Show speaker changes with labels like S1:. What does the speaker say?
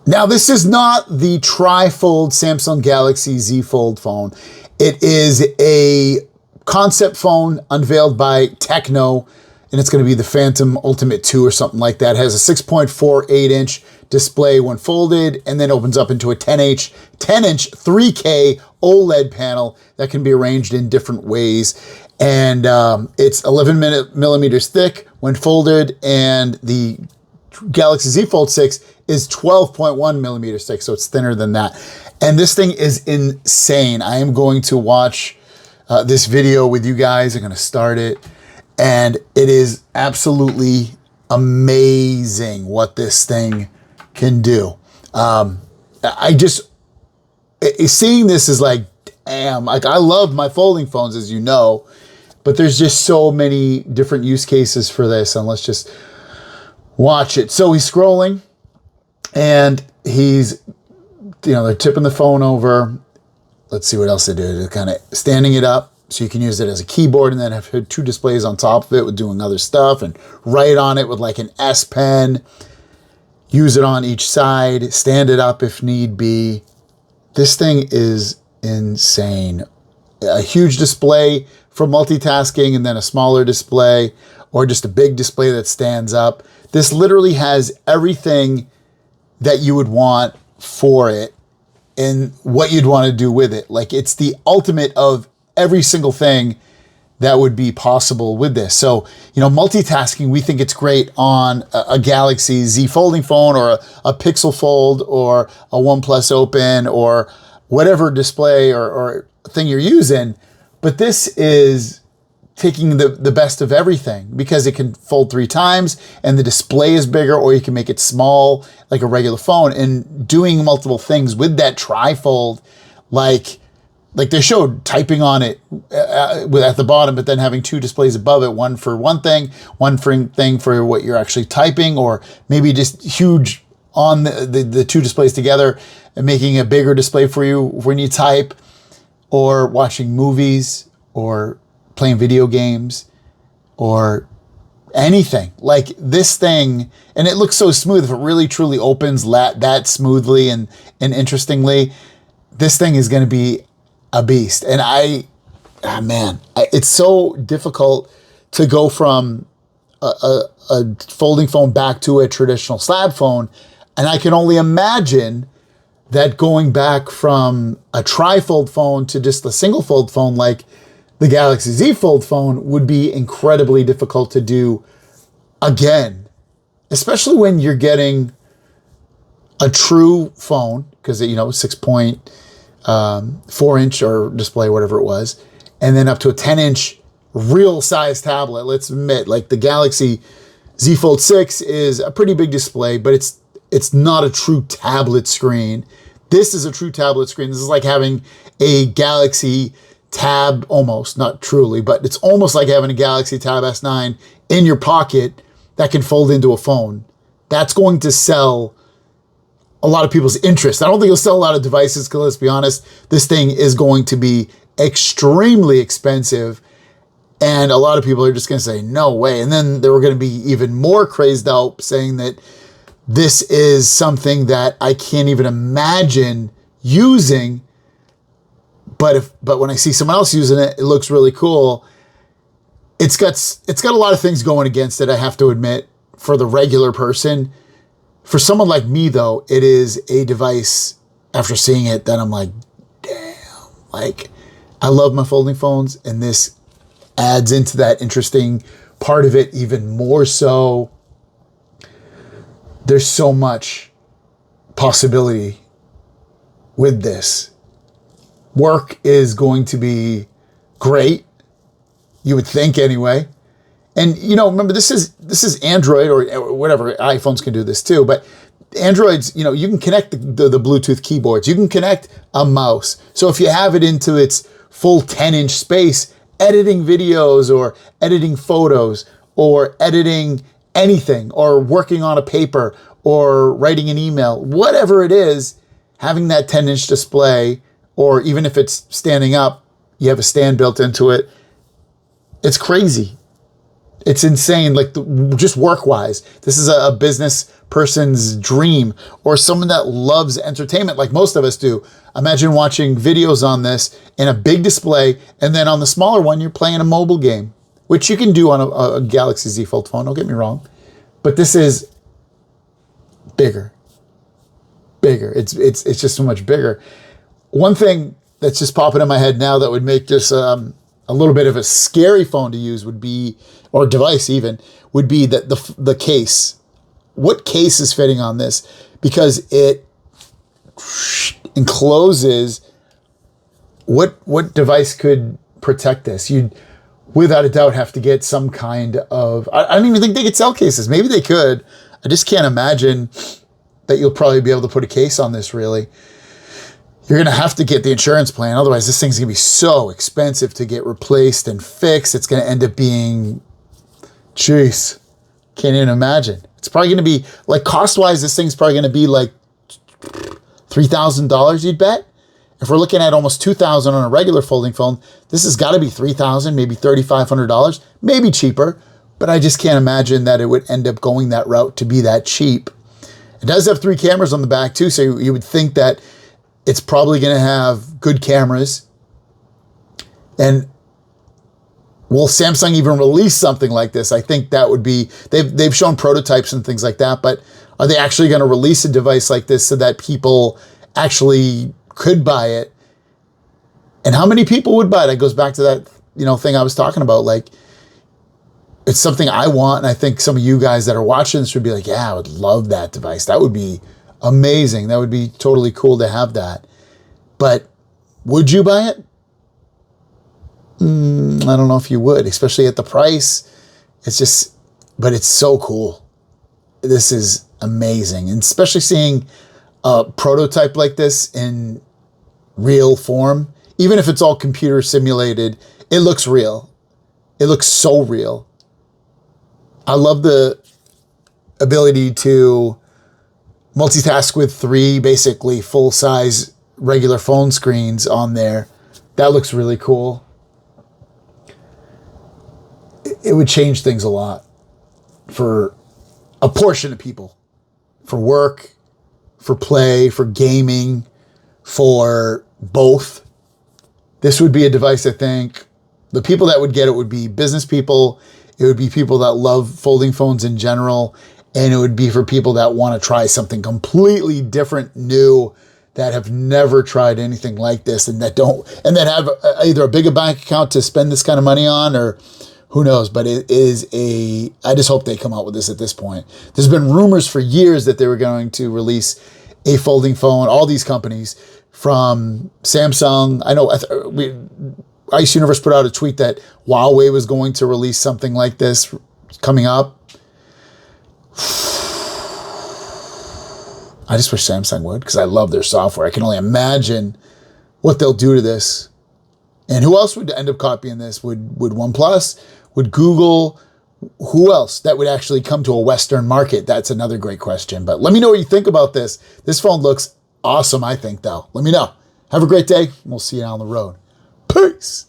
S1: Now, this is not the tri-fold Samsung Galaxy Z Fold phone. It is a concept phone unveiled by Techno, and it's going to be the Phantom Ultimate 2 or something like that. It has a 6.48-inch display when folded, and then opens up into a 10-inch 3K OLED panel that can be arranged in different ways. And it's 11 millimeters thick when folded, and the Galaxy Z Fold 6 is 12.1 millimeters thick, so it's thinner than that. And this thing is insane. I am going to watch this video with you guys. I'm going to start it, and it is absolutely amazing what this thing can do. Seeing this is like, damn, like I love my folding phones, as you know, but there's just so many different use cases for this, and let's just watch it. So he's scrolling, and he's, they're tipping the phone over. Let's see what else they do. They're kind of standing it up so you can use it as a keyboard, and then have two displays on top of it with doing other stuff, and write on it with like an S Pen. Use it on each side, stand it up if need be. This thing is insane. A huge display for multitasking, and then a smaller display, or just a big display that stands up. This literally has everything that you would want for it and what you'd want to do with it. Like, it's the ultimate of every single thing that would be possible with this. So, multitasking, we think it's great on a Galaxy Z folding phone, or a Pixel Fold, or a OnePlus Open, or whatever display or thing you're using. But this is taking the best of everything, because it can fold 3 times and the display is bigger, or you can make it small like a regular phone, and doing multiple things with that tri-fold, like they showed typing on it at the bottom, but then having 2 displays above it, one for one thing, one thing for what you're actually typing, or maybe just huge on the 2 displays together and making a bigger display for you when you type, or watching movies, or playing video games, or anything. Like this thing, and it looks so smooth. If it really truly opens that smoothly and interestingly, this thing is going to be a beast. And it's so difficult to go from a folding phone back to a traditional slab phone. And I can only imagine that going back from a tri-fold phone to just a single fold phone like the Galaxy Z Fold phone would be incredibly difficult to do again, especially when you're getting a true phone, because 6.4-inch or display, whatever it was, and then up to a 10-inch real size tablet. Let's admit, like the Galaxy Z Fold 6 is a pretty big display, but it's not a true tablet screen. This is a true tablet screen. This is like having a Galaxy Tab, almost, not truly, but it's almost like having a Galaxy Tab S9 in your pocket that can fold into a phone. That's going to sell a lot of people's interest. I don't think it'll sell a lot of devices, because let's be honest, this thing is going to be extremely expensive, and a lot of people are just going to say, no way. And then they were going to be even more crazed out, saying that this is something that I can't even imagine using. But when I see someone else using it, it looks really cool. It's got a lot of things going against it, I have to admit, for the regular person. For someone like me, though, it is a device, after seeing it, that I'm like, damn. Like, I love my folding phones, and this adds into that interesting part of it even more so. There's so much possibility with this. Work is going to be great, you would think anyway. And remember, this is Android, or whatever. iPhones can do this too, but Androids, you can connect the Bluetooth keyboards. You can connect a mouse. So if you have it into its full 10-inch space, editing videos, or editing photos, or editing anything, or working on a paper, or writing an email, whatever it is, having that 10-inch display, or even if it's standing up, you have a stand built into it. It's crazy. It's insane. Like, just work-wise, this is a business person's dream, or someone that loves entertainment like most of us do. Imagine watching videos on this in a big display, and then on the smaller one, you're playing a mobile game, which you can do on a Galaxy Z Fold phone, don't get me wrong. But this is bigger. It's just so much bigger. One thing that's just popping in my head now that would make this a little bit of a scary phone to use would be, or device even, would be that the case. What case is fitting on this? Because it encloses, what device could protect this? You'd without a doubt have to get some kind of, I don't even think they could sell cases. Maybe they could. I just can't imagine that you'll probably be able to put a case on this, really. You're going to have to get the insurance plan. Otherwise, this thing's going to be so expensive to get replaced and fixed. It's going to end up being, jeez, can't even imagine. It's probably going to be, like, cost-wise, this thing's probably going to be like $3,000, you'd bet. If we're looking at almost $2,000 on a regular folding phone, this has got to be $3,000, maybe $3,500, maybe cheaper. But I just can't imagine that it would end up going that route to be that cheap. It does have 3 cameras on the back too, so you would think that it's probably going to have good cameras. And will Samsung even release something like this? I think that would be, they've shown prototypes and things like that, but are they actually going to release a device like this so that people actually could buy it? And how many people would buy it? That goes back to that, thing I was talking about. Like, it's something I want, and I think some of you guys that are watching this would be like, yeah, I would love that device. That would be amazing. That would be totally cool to have that. But would you buy it? I don't know if you would, especially at the price. But it's so cool. This is amazing. And especially seeing a prototype like this in real form, even if it's all computer simulated, it looks real. It looks so real. I love the ability to multitask with 3 basically full-size regular phone screens on there. That looks really cool. It would change things a lot for a portion of people. For work, for play, for gaming, for both. This would be a device, I think. The people that would get it would be business people. It would be people that love folding phones in general. And it would be for people that want to try something completely different, new, that have never tried anything like this, and that have either a bigger bank account to spend this kind of money on, or who knows. But it is I just hope they come out with this at this point. There's been rumors for years that they were going to release a folding phone, all these companies, from Samsung. I know Ice Universe put out a tweet that Huawei was going to release something like this coming up. I just wish Samsung would, because I love their software. I can only imagine what they'll do to this. And who else would end up copying this? Would OnePlus? Would Google? Who else that would actually come to a Western market? That's another great question. But let me know what you think about this. This phone looks awesome, I think, though. Let me know. Have a great day. We'll see you down the road. Peace.